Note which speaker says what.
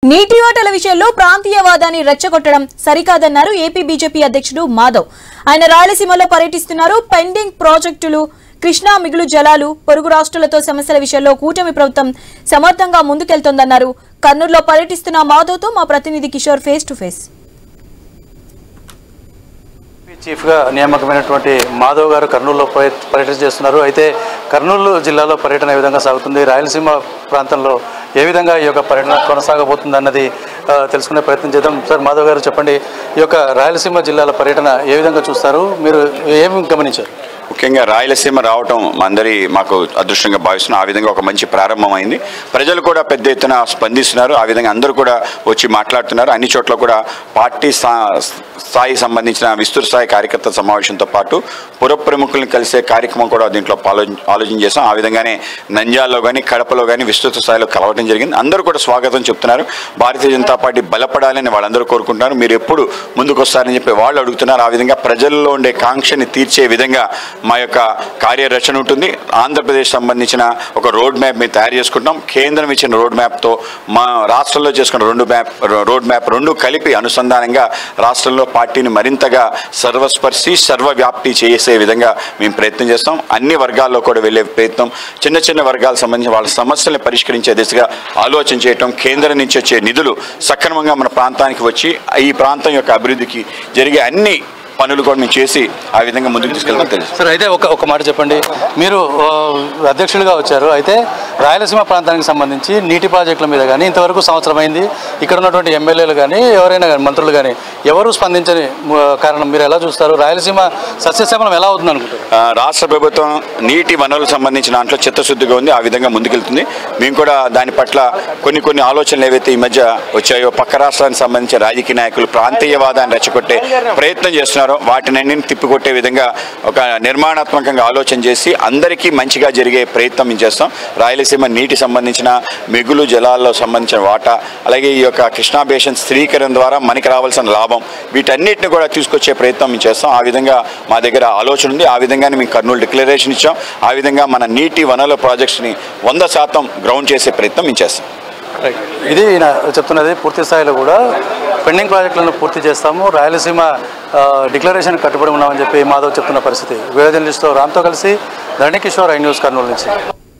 Speaker 1: నీటి ఓటల విషయంలో ప్రాంతీయవాదాన్ని రెచ్చగొట్టడం సరికాదన్నారు ఏపీ బీజేపీ అధ్యక్షుడు మాధవ్. ఆయన రాయలసీమలో పర్యటిస్తున్నారు. పెండింగ్ ప్రాజెక్టులు, కృష్ణా మిగులు జలాలు, పొరుగు రాష్ట్రాలతో సమస్యల విషయంలో కూటమి ప్రభుత్వం సమర్థంగా ముందుకెళ్తోందన్నారు. కర్నూలులో పర్యటిస్తున్న మాధవ్తో మా ప్రతినిధి Kishore face to face.
Speaker 2: Chief గా నియామకమైనటువంటి మాధవ్ గారు కర్నూలులో పర్యటన చేస్తున్నారు. అయితే కర్నూలు జిల్లాలో పర్యటన ఏ విధంగా సాగుతుంది, రాయలసీమ ప్రాంతంలో ఏ విధంగా ఈ యొక్క పర్యటన కొనసాగబోతుంది అన్నది తెలుసుకునే ప్రయత్నం చేద్దాం. సార్, మాధవ్ గారు చెప్పండి, ఈ యొక్క రాయలసీమ జిల్లాల పర్యటన ఏ విధంగా చూస్తారు, మీరు ఏమి గమనించారు?
Speaker 3: ముఖ్యంగా రాయలసీమ రావటం మాకు అదృష్టంగా భావిస్తున్నాం. ఆ విధంగా ఒక మంచి ప్రారంభమైంది. ప్రజలు కూడా పెద్ద ఎత్తున స్పందిస్తున్నారు. ఆ విధంగా అందరూ కూడా వచ్చి మాట్లాడుతున్నారు. అన్ని చోట్ల కూడా పార్టీ స్థాయి సంబంధించిన విస్తృత స్థాయి కార్యకర్తల సమావేశంతో పాటు పుర ప్రముఖులను కలిసే కార్యక్రమం కూడా దీంట్లో ఆలోచన చేశాం. ఆ విధంగానే నంద్యాలలో కానీ కడపలో కానీ విస్తృత స్థాయిలో కలవడం జరిగింది. అందరూ కూడా స్వాగతం చెప్తున్నారు. భారతీయ జనతా పార్టీ బలపడాలని వాళ్ళందరూ కోరుకుంటున్నారు. మీరు ఎప్పుడు ముందుకు వస్తారని చెప్పి వాళ్ళు అడుగుతున్నారు. ఆ విధంగా ప్రజల్లో ఉండే కాంక్షని తీర్చే విధంగా మా యొక్క కార్యరచన ఉంటుంది. ఆంధ్రప్రదేశ్ సంబంధించిన ఒక రోడ్ మ్యాప్ మేము తయారు చేసుకుంటాం. కేంద్రం ఇచ్చిన రోడ్ మ్యాప్తో మా రాష్ట్రంలో చేసుకున్న రోడ్ మ్యాప్ రెండు కలిపి అనుసంధానంగా రాష్ట్రంలో పార్టీని మరింతగా సర్వస్పర్శి సర్వవ్యాప్తి చేసే విధంగా మేము ప్రయత్నం చేస్తాం. అన్ని వర్గాల్లో కూడా వెళ్ళే ప్రయత్నం, చిన్న చిన్న వర్గాలకు సంబంధించి వాళ్ళ సమస్యలను పరిష్కరించే దిశగా ఆలోచన చేయటం, కేంద్రం నుంచి వచ్చే నిధులు సక్రమంగా మన ప్రాంతానికి వచ్చి ఈ ప్రాంతం యొక్క అభివృద్ధికి జరిగే అన్ని పనులు కూడా మేము చేసి ఆ విధంగా ముందుకు తీసుకెళ్తాం. తెలుసు
Speaker 2: సార్, అయితే ఒక మాట చెప్పండి, మీరు అధ్యక్షుడిగా వచ్చారు. అయితే రాయలసీమ ప్రాంతానికి సంబంధించి నీటి ప్రాజెక్టుల మీద కానీ ఇంతవరకు సంవత్సరం అయింది, ఇక్కడ ఉన్నటువంటి ఎమ్మెల్యేలు కానీ ఎవరైనా కానీ మంత్రులు కానీ ఎవరు స్పందించని కారణం మీరు ఎలా చూస్తారు? రాయలసీమ సస్యశ్యామలం ఎలా అవుతుంది అనుకుంటారు?
Speaker 3: రాష్ట్ర ప్రభుత్వం నీటి వనరులకు సంబంధించిన దాంట్లో చిత్తశుద్ధిగా ఉంది. ఆ విధంగా ముందుకెళ్తుంది. మేము కూడా దాని పట్ల కొన్ని ఆలోచనలు ఏవైతే ఈ మధ్య వచ్చాయో, పక్క రాష్ట్రానికి సంబంధించిన రాజకీయ నాయకులు ప్రాంతీయవాదాన్ని రెచ్చగొట్టే ప్రయత్నం చేస్తున్నారు. వాటిని తిప్పికొట్టే విధంగా ఒక నిర్మాణాత్మకంగా ఆలోచన చేసి అందరికీ మంచిగా జరిగే ప్రయత్నం మేము చేస్తాం. రాయలసీమ నీటి సంబంధించిన మిగులు జలాల్లో సంబంధించిన వాటా, అలాగే ఈ యొక్క కృష్ణా బేసిన్ స్థిరీకరణ ద్వారా మనకి రావాల్సిన లాభం, వీటన్నిటిని కూడా తీసుకొచ్చే ప్రయత్నం మేము చేస్తాం. ఆ విధంగా మా దగ్గర ఆలోచన ఉంది. ఆ విధంగానే మేము కర్నూలు డిక్లరేషన్ ఇచ్చాం. ఆ విధంగా మన నీటి వనరుల ప్రాజెక్ట్స్ని 100% గ్రౌండ్ చేసే ప్రయత్నం మేము చేస్తాం.
Speaker 2: ఇది చెప్తున్నది. పూర్తి స్థాయిలో కూడా పెండింగ్ ప్రాజెక్టులను పూర్తి చేస్తాము, రాయలసీమ డిక్లరేషన్ కట్టుబడి ఉన్నామని చెప్పి మాధవ్ చెప్తున్న పరిస్థితి. వీడియో జర్నలిస్ట్తో రామ్తో కలిసి ధరణి కిషోర్, ఐ న్యూస్, కర్నూలు నుంచి.